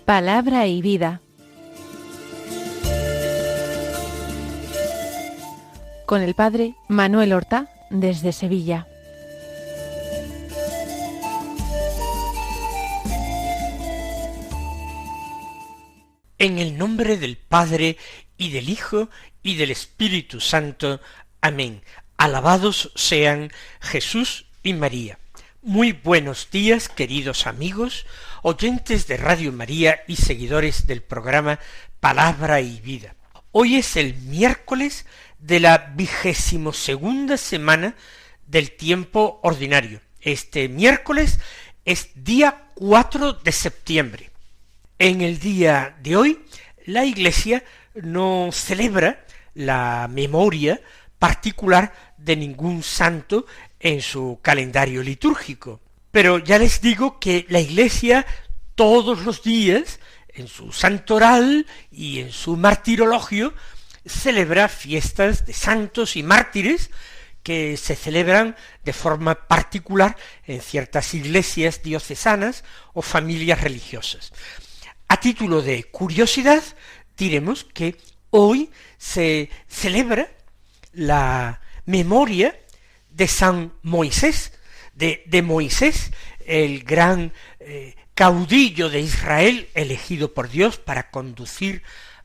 Palabra y vida. Con el padre Manuel Horta, desde Sevilla. En el nombre del Padre, y del Hijo, y del Espíritu Santo. Amén. Alabados sean Jesús y María. Muy buenos días, queridos amigos, oyentes de Radio María y seguidores del programa Palabra y Vida. Hoy es el miércoles de la 22ª semana del tiempo ordinario. Este miércoles es día 4 de septiembre. En el día de hoy, la Iglesia no celebra la memoria particular de ningún santo en su calendario litúrgico. Pero ya les digo que la Iglesia todos los días, en su santoral y en su martirologio, celebra fiestas de santos y mártires que se celebran de forma particular en ciertas iglesias diocesanas o familias religiosas. A título de curiosidad, diremos que hoy se celebra la memoria de San Moisés, de Moisés, el gran caudillo de Israel, elegido por Dios para conducir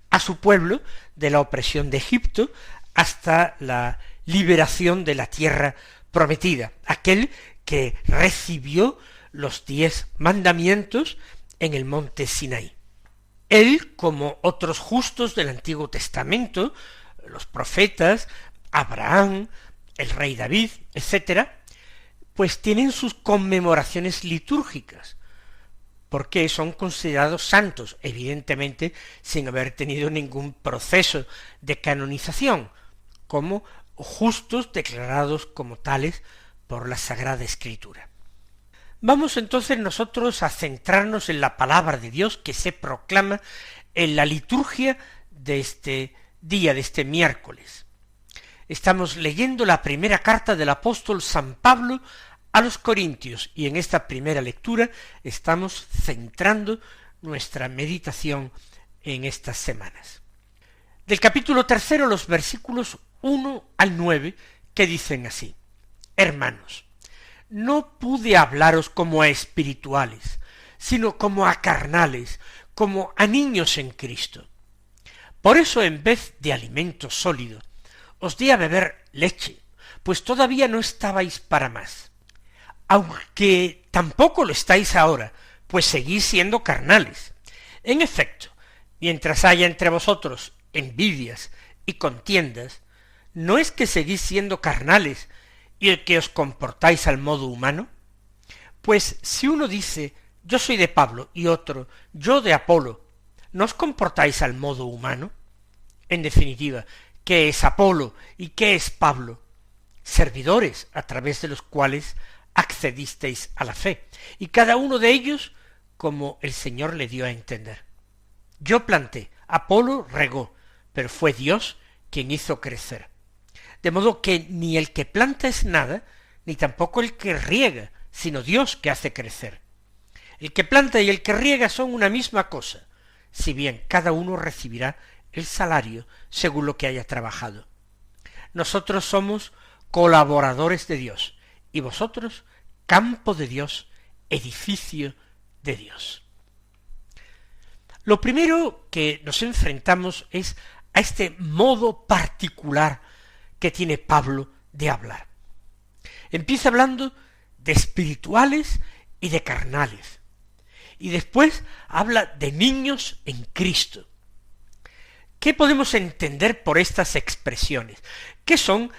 a su pueblo de la opresión de Egipto hasta la liberación de la tierra prometida, aquel que recibió los 10 mandamientos en el monte Sinaí. Él, como otros justos del Antiguo Testamento, los profetas, Abraham, el rey David, etcétera, pues tienen sus conmemoraciones litúrgicas, porque son considerados santos, evidentemente sin haber tenido ningún proceso de canonización, como justos declarados como tales por la Sagrada Escritura. Vamos entonces nosotros a centrarnos en la palabra de Dios que se proclama en la liturgia de este día, de este miércoles. Estamos leyendo la primera carta del apóstol San Pablo a los Corintios, y en esta primera lectura estamos centrando nuestra meditación en estas semanas. Del capítulo 3, los versículos 1 al 9, que dicen así: Hermanos, no pude hablaros como a espirituales, sino como a carnales, como a niños en Cristo. Por eso, en vez de alimento sólido, os di a beber leche, pues todavía no estabais para más. Aunque tampoco lo estáis ahora, pues seguís siendo carnales. En efecto, mientras haya entre vosotros envidias y contiendas, ¿no es que seguís siendo carnales y que os comportáis al modo humano? Pues si uno dice, yo soy de Pablo, y otro, yo de Apolo, ¿no os comportáis al modo humano? En definitiva, ¿qué es Apolo y qué es Pablo? Servidores a través de los cuales accedisteis a la fe, y cada uno de ellos como el Señor le dio a entender. Yo planté, Apolo regó, pero fue Dios quien hizo crecer. De modo que ni el que planta es nada, ni tampoco el que riega, sino Dios que hace crecer. El que planta y el que riega son una misma cosa, si bien cada uno recibirá el salario según lo que haya trabajado. Nosotros somos colaboradores de Dios, y vosotros campo de Dios, edificio de Dios. Lo primero que nos enfrentamos es a este modo particular que tiene Pablo de hablar. Empieza hablando de espirituales y de carnales, y después habla de niños en Cristo. ¿Qué podemos entender por estas expresiones? ¿Qué son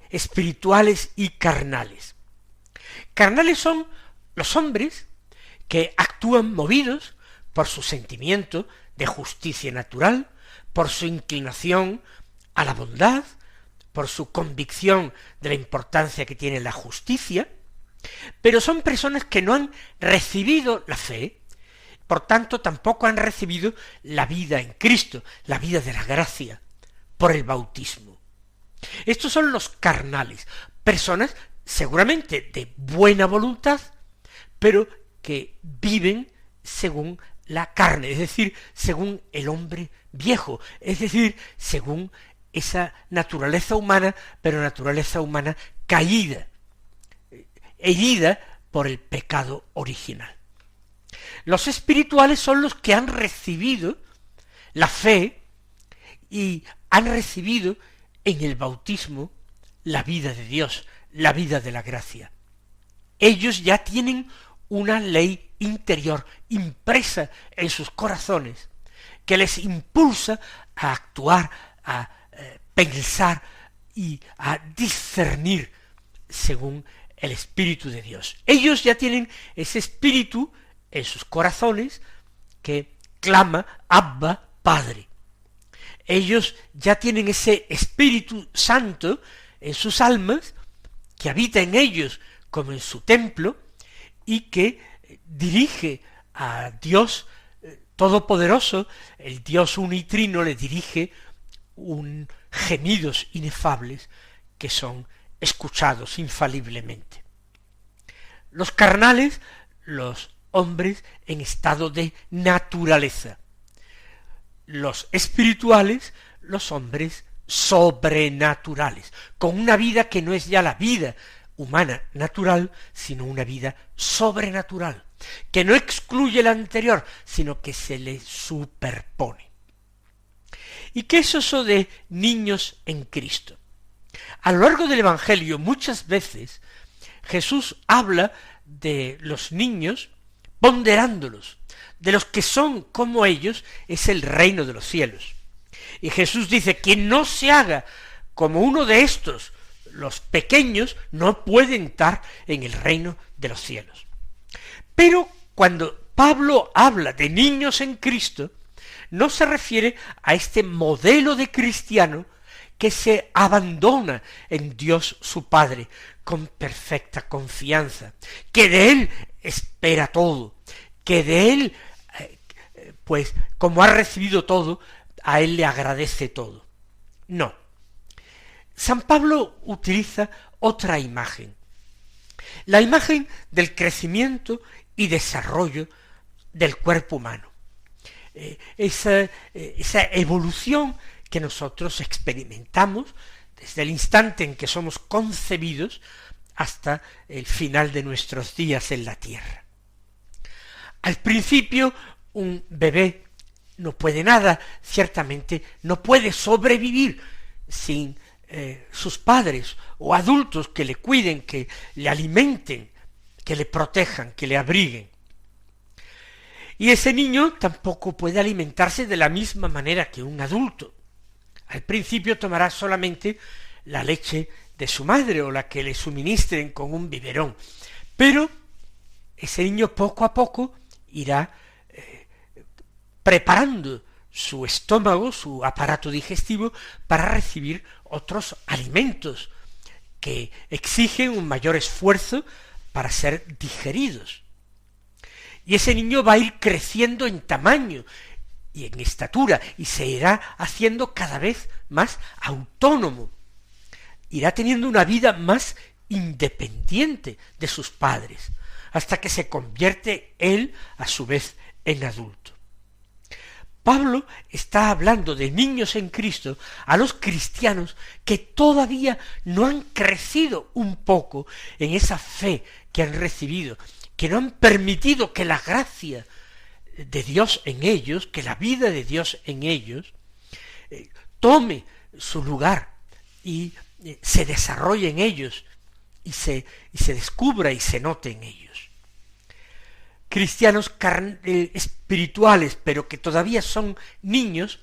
espirituales y carnales? Carnales son los hombres que actúan movidos por su sentimiento de justicia natural, por su inclinación a la bondad, por su convicción de la importancia que tiene la justicia, pero son personas que no han recibido la fe, por tanto tampoco han recibido la vida en Cristo, la vida de la gracia, por el bautismo. Estos son los carnales, personas seguramente de buena voluntad, pero que viven según la carne, es decir, según el hombre viejo, es decir, según esa naturaleza humana, pero naturaleza humana caída, herida por el pecado original. Los espirituales son los que han recibido la fe y han recibido en el bautismo la vida de Dios, la vida de la gracia. Ellos ya tienen una ley interior impresa en sus corazones que les impulsa a actuar, a pensar y a discernir según el Espíritu de Dios. Ellos ya tienen ese espíritu en sus corazones que clama Abba, Padre. Ellos ya tienen ese Espíritu Santo en sus almas, que habita en ellos como en su templo, y que dirige a Dios Todopoderoso, el Dios unitrino le dirige gemidos inefables que son escuchados infaliblemente. Los carnales, los hombres en estado de naturaleza. Los espirituales, los hombres sobrenaturales, con una vida que no es ya la vida humana natural, sino una vida sobrenatural, que no excluye la anterior, sino que se le superpone. ¿Y qué es eso de niños en Cristo? A lo largo del Evangelio muchas veces Jesús habla de los niños ponderándolos, de los que son como ellos es el reino de los cielos. Y Jesús dice, quien no se haga como uno de estos, los pequeños, no puede entrar en el reino de los cielos. Pero cuando Pablo habla de niños en Cristo, no se refiere a este modelo de cristiano que se abandona en Dios su Padre con perfecta confianza, que de Él espera todo, que de Él, pues como ha recibido todo, a Él le agradece todo. No. San Pablo utiliza otra imagen, la imagen del crecimiento y desarrollo del cuerpo humano. Esa evolución que nosotros experimentamos desde el instante en que somos concebidos hasta el final de nuestros días en la tierra. Al principio, un bebé no puede nada, ciertamente no puede sobrevivir sin sus padres o adultos que le cuiden, que le alimenten, que le protejan, que le abriguen. Y ese niño tampoco puede alimentarse de la misma manera que un adulto. Al principio tomará solamente la leche de su madre o la que le suministren con un biberón, pero ese niño poco a poco irá preparando su estómago, su aparato digestivo, para recibir otros alimentos que exigen un mayor esfuerzo para ser digeridos. Y ese niño va a ir creciendo en tamaño y en estatura, y se irá haciendo cada vez más autónomo. Irá teniendo una vida más independiente de sus padres, hasta que se convierte él, a su vez, en adulto. Pablo está hablando de niños en Cristo a los cristianos que todavía no han crecido un poco en esa fe que han recibido, que no han permitido que la gracia de Dios en ellos, que la vida de Dios en ellos, tome su lugar y se desarrolle en ellos y se descubra y se note en ellos. Cristianos espirituales, pero que todavía son niños,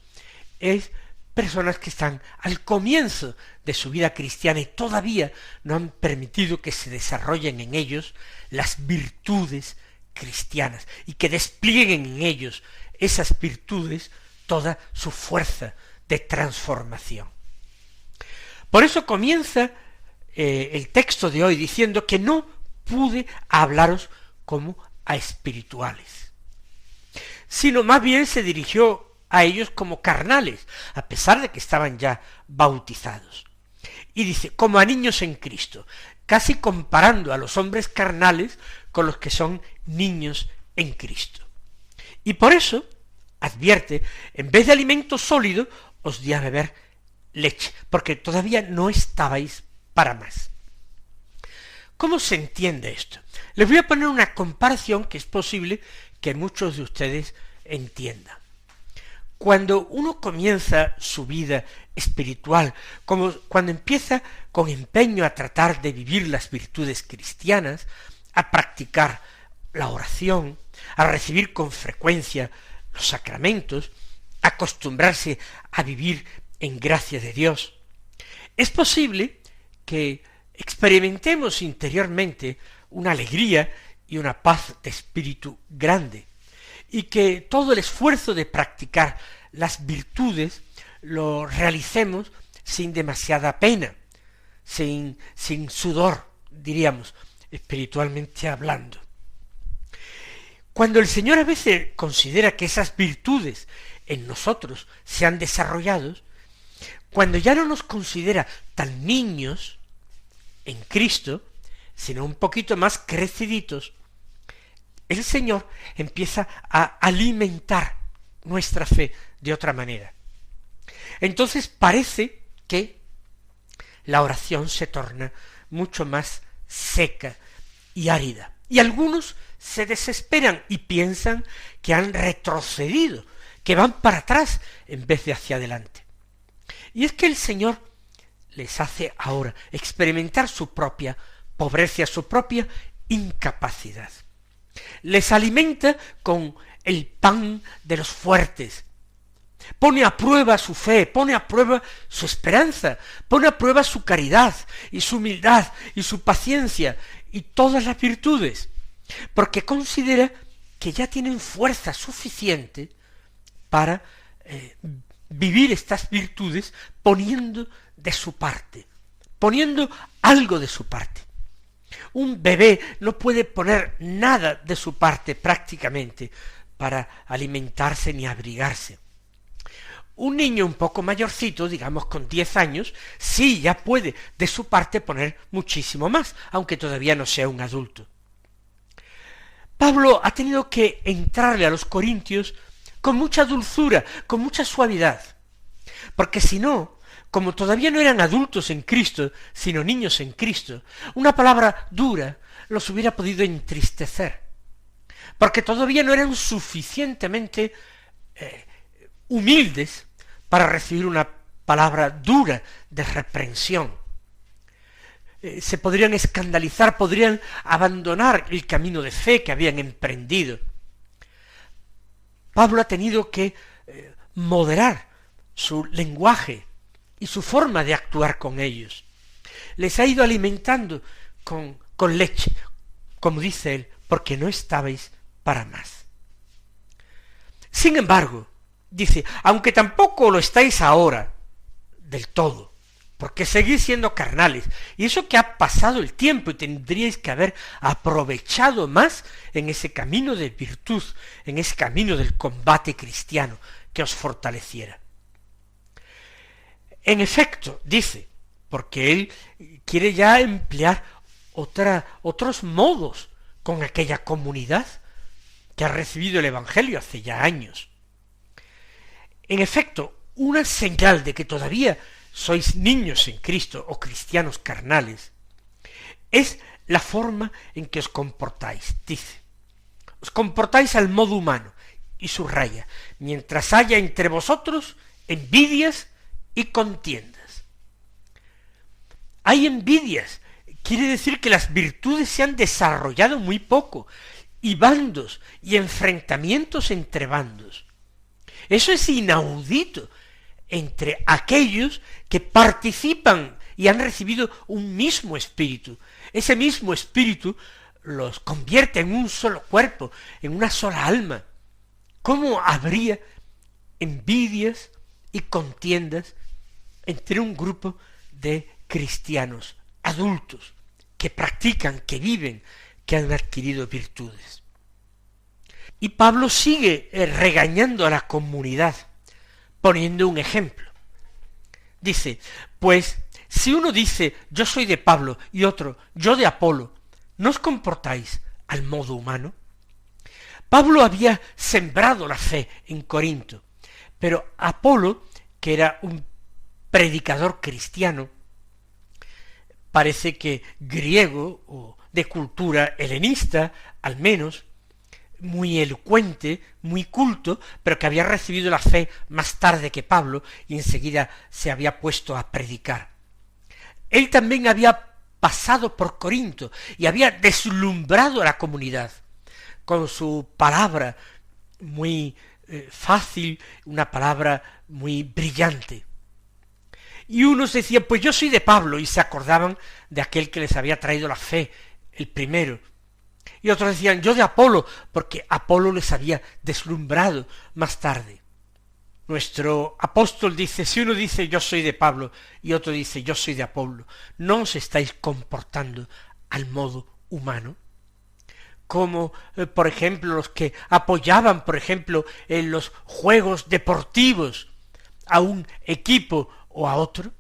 es personas que están al comienzo de su vida cristiana y todavía no han permitido que se desarrollen en ellos las virtudes cristianas y que desplieguen en ellos esas virtudes toda su fuerza de transformación. Por eso comienza el texto de hoy diciendo que no pude hablaros como a espirituales, sino más bien se dirigió a ellos como carnales, a pesar de que estaban ya bautizados. Y dice, como a niños en Cristo, casi comparando a los hombres carnales con los que son niños en Cristo. Y por eso, advierte, en vez de alimento sólido, os di a beber leche, porque todavía no estabais para más. ¿Cómo se entiende esto? Les voy a poner una comparación que es posible que muchos de ustedes entiendan. Cuando uno comienza su vida espiritual, como cuando empieza con empeño a tratar de vivir las virtudes cristianas, a practicar la oración, a recibir con frecuencia los sacramentos, a acostumbrarse a vivir en gracia de Dios, es posible que experimentemos interiormente una alegría y una paz de espíritu grande, y que todo el esfuerzo de practicar las virtudes lo realicemos sin demasiada pena, sin sudor, diríamos, espiritualmente hablando. Cuando el Señor a veces considera que esas virtudes en nosotros se han desarrollado, cuando ya no nos considera tan niños en Cristo, sino un poquito más creciditos, el Señor empieza a alimentar nuestra fe de otra manera. Entonces parece que la oración se torna mucho más seca y árida. Y algunos se desesperan y piensan que han retrocedido, que van para atrás en vez de hacia adelante. Y es que el Señor les hace ahora experimentar su propia pobreza, su propia incapacidad. Les alimenta con el pan de los fuertes. Pone a prueba su fe, pone a prueba su esperanza, pone a prueba su caridad y su humildad y su paciencia y todas las virtudes, porque considera que ya tienen fuerza suficiente para vivir estas virtudes poniendo de su parte, poniendo algo de su parte. Un bebé no puede poner nada de su parte prácticamente para alimentarse ni abrigarse. Un niño un poco mayorcito, digamos con 10 años, sí ya puede de su parte poner muchísimo más, aunque todavía no sea un adulto. Pablo ha tenido que entrarle a los corintios con mucha dulzura, con mucha suavidad, porque si no, como todavía no eran adultos en Cristo, sino niños en Cristo, una palabra dura los hubiera podido entristecer, porque todavía no eran suficientemente humildes para recibir una palabra dura de reprensión. Se podrían escandalizar, podrían abandonar el camino de fe que habían emprendido. Pablo ha tenido que moderar su lenguaje y su forma de actuar con ellos. Les ha ido alimentando con leche, como dice él, porque no estabais para más. Sin embargo, dice, aunque tampoco lo estáis ahora del todo, porque seguís siendo carnales, y eso que ha pasado el tiempo y tendríais que haber aprovechado más en ese camino de virtud, en ese camino del combate cristiano que os fortaleciera. En efecto, dice, porque él quiere ya emplear otros modos con aquella comunidad que ha recibido el Evangelio hace ya años. En efecto, una señal de que todavía sois niños en Cristo o cristianos carnales es la forma en que os comportáis, dice. Os comportáis al modo humano, y subraya, mientras haya entre vosotros envidias y contiendas. Hay envidias, quiere decir que las virtudes se han desarrollado muy poco, y bandos y enfrentamientos entre bandos. Eso es inaudito entre aquellos que participan y han recibido un mismo espíritu. Ese mismo espíritu los convierte en un solo cuerpo, en una sola alma. ¿Cómo habría envidias y contiendas entre un grupo de cristianos adultos que practican, que viven, que han adquirido virtudes? Y Pablo sigue regañando a la comunidad, poniendo un ejemplo. Dice, pues, si uno dice, yo soy de Pablo, y otro, yo de Apolo, ¿no os comportáis al modo humano? Pablo había sembrado la fe en Corinto, pero Apolo, que era un predicador cristiano, parece que griego o de cultura helenista, al menos, muy elocuente, muy culto, pero que había recibido la fe más tarde que Pablo y enseguida se había puesto a predicar. Él también había pasado por Corinto y había deslumbrado a la comunidad con su palabra muy fácil, una palabra muy brillante. Y unos decían, pues yo soy de Pablo, y se acordaban de aquel que les había traído la fe, el primero. Y otros decían, yo de Apolo, porque Apolo les había deslumbrado más tarde. Nuestro apóstol dice, si uno dice yo soy de Pablo y otro dice yo soy de Apolo, ¿no os estáis comportando al modo humano? Como, por ejemplo, los que apoyaban, por ejemplo, en los juegos deportivos a un equipo o a otro.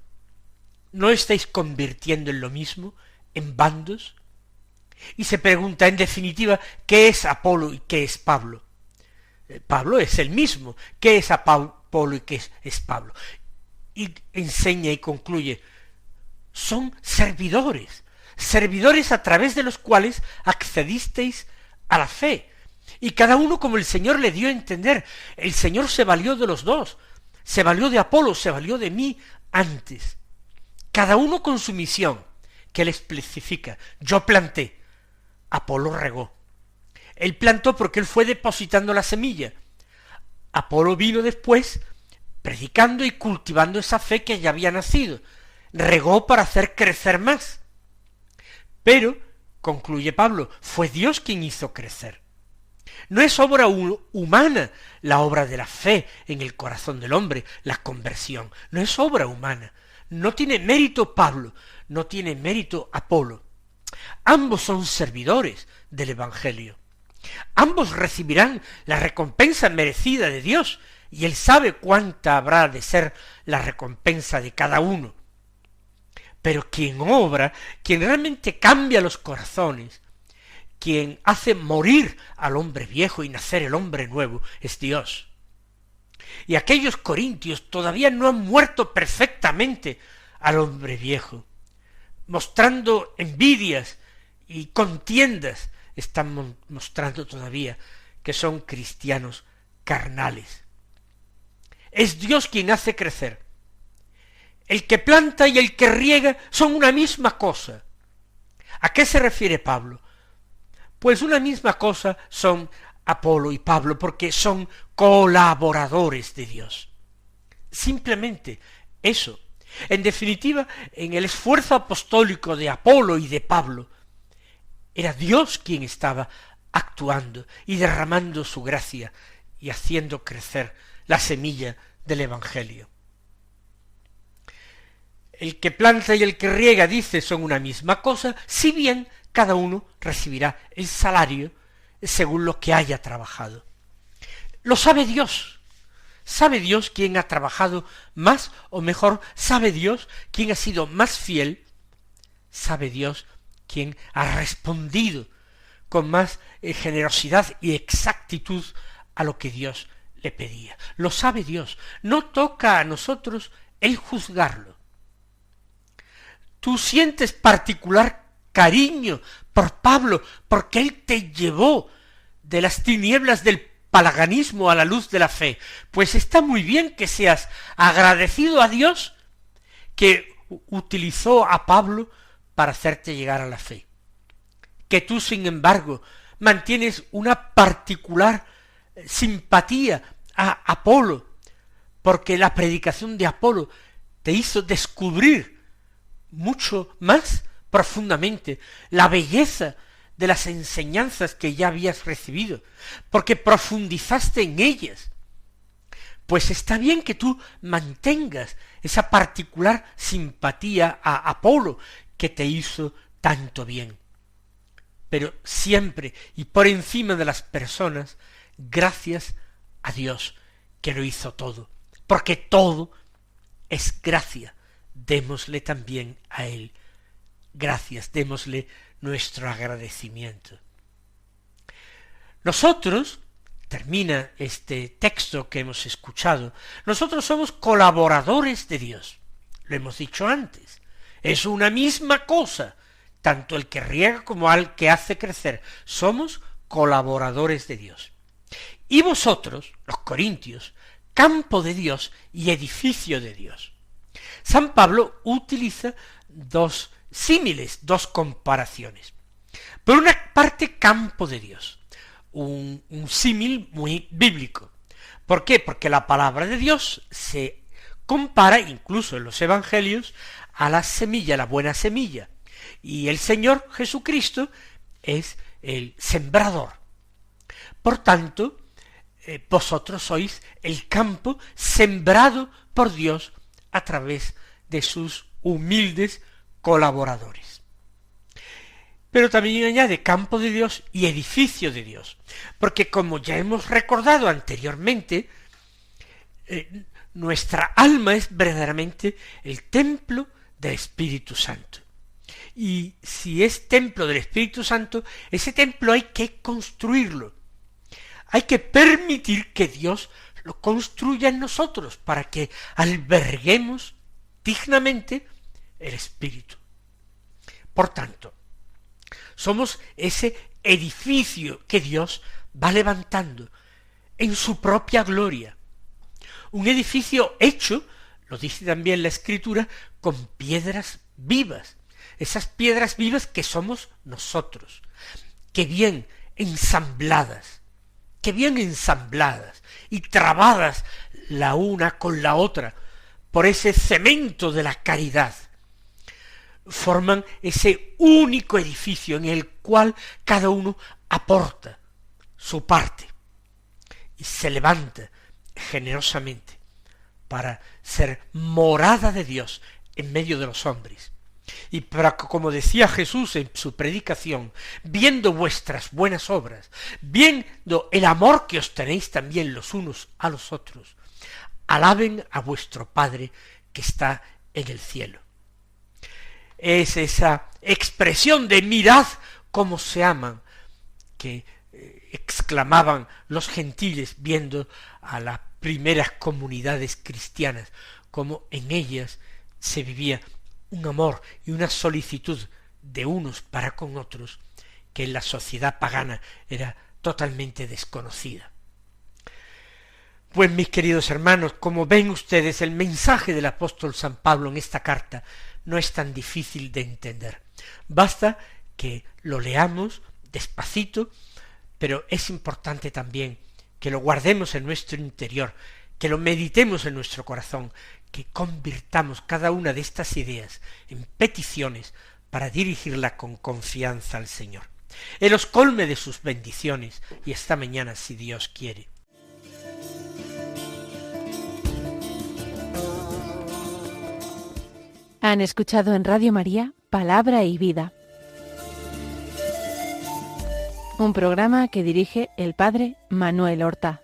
¿No estáis convirtiendo en lo mismo, en bandos? Y se pregunta, en definitiva, ¿qué es Apolo y qué es Pablo? Pablo es el mismo. ¿Qué es Apolo y qué es Pablo? Y enseña y concluye, son servidores a través de los cuales accedisteis a la fe. Y cada uno como el Señor le dio a entender. El Señor se valió de los dos. Se valió de Apolo, se valió de mí antes. Cada uno con su misión, que él especifica. Yo planté, Apolo regó. Él plantó porque él fue depositando la semilla. Apolo vino después, predicando y cultivando esa fe que ya había nacido. Regó para hacer crecer más. Pero, concluye Pablo, fue Dios quien hizo crecer. No es obra humana la obra de la fe en el corazón del hombre, la conversión. No es obra humana. No tiene mérito Pablo, no tiene mérito Apolo. Ambos son servidores del Evangelio. Ambos recibirán la recompensa merecida de Dios, y Él sabe cuánta habrá de ser la recompensa de cada uno. Pero quien obra, quien realmente cambia los corazones, quien hace morir al hombre viejo y nacer el hombre nuevo, es Dios. Y aquellos corintios todavía no han muerto perfectamente al hombre viejo, mostrando envidias y contiendas, están mostrando todavía que son cristianos carnales. Es Dios quien hace crecer. El que planta y el que riega son una misma cosa. ¿A qué se refiere Pablo? Pues una misma cosa son Apolo y Pablo, porque son colaboradores de Dios. Simplemente eso. En definitiva, en el esfuerzo apostólico de Apolo y de Pablo, era Dios quien estaba actuando y derramando su gracia y haciendo crecer la semilla del Evangelio. El que planta y el que riega, dice, son una misma cosa, si bien cada uno recibirá el salario según lo que haya trabajado. Lo sabe Dios. Sabe Dios quién ha trabajado más o mejor. Sabe Dios quién ha sido más fiel. Sabe Dios quién ha respondido con más generosidad y exactitud a lo que Dios le pedía. Lo sabe Dios. No toca a nosotros el juzgarlo. Tú sientes particular cariño por Pablo, porque él te llevó de las tinieblas del paganismo a la luz de la fe. Pues está muy bien que seas agradecido a Dios que utilizó a Pablo para hacerte llegar a la fe. Que tú, sin embargo, mantienes una particular simpatía a Apolo, porque la predicación de Apolo te hizo descubrir mucho más profundamente la belleza de las enseñanzas que ya habías recibido, porque profundizaste en ellas. Pues está bien que tú mantengas esa particular simpatía a Apolo que te hizo tanto bien. Pero siempre y por encima de las personas, gracias a Dios que lo hizo todo, porque todo es gracia. Démosle también a Él gracias, démosle nuestro agradecimiento. Nosotros termina este texto que hemos escuchado, nosotros somos colaboradores de Dios. Lo hemos dicho antes. Es una misma cosa, tanto el que riega como al que hace crecer. Somos colaboradores de Dios. Y vosotros, los corintios, campo de Dios y edificio de Dios. San Pablo utiliza dos símiles, dos comparaciones. Por una parte, campo de Dios, un símil muy bíblico. ¿Por qué? Porque la palabra de Dios se compara, incluso en los evangelios, a la semilla, la buena semilla. Y el Señor Jesucristo es el sembrador. Por tanto, vosotros sois el campo sembrado por Dios a través de sus humildes colaboradores. Pero también añade campo de Dios y edificio de Dios, porque como ya hemos recordado anteriormente, nuestra alma es verdaderamente el templo del Espíritu Santo. Y si es templo del Espíritu Santo, ese templo hay que construirlo. Hay que permitir que Dios lo construya en nosotros para que alberguemos dignamente el Espíritu. Por tanto, somos ese edificio que Dios va levantando en su propia gloria. Un edificio hecho, lo dice también la Escritura, con piedras vivas. Esas piedras vivas que somos nosotros, que bien ensambladas y trabadas la una con la otra por ese cemento de la caridad, forman ese único edificio en el cual cada uno aporta su parte y se levanta generosamente para ser morada de Dios en medio de los hombres. Y para que, como decía Jesús en su predicación, viendo vuestras buenas obras, viendo el amor que os tenéis también los unos a los otros, alaben a vuestro Padre que está en el cielo. Es esa expresión de mirad cómo se aman, que exclamaban los gentiles viendo a las primeras comunidades cristianas, como en ellas se vivía un amor y una solicitud de unos para con otros que en la sociedad pagana era totalmente desconocida. Pues mis queridos hermanos, como ven ustedes, el mensaje del apóstol San Pablo en esta carta no es tan difícil de entender. Basta que lo leamos despacito, pero es importante también que lo guardemos en nuestro interior, que lo meditemos en nuestro corazón, que convirtamos cada una de estas ideas en peticiones para dirigirla con confianza al Señor. Él os colme de sus bendiciones y esta mañana, si Dios quiere. Han escuchado en Radio María Palabra y Vida, un programa que dirige el Padre Manuel Horta.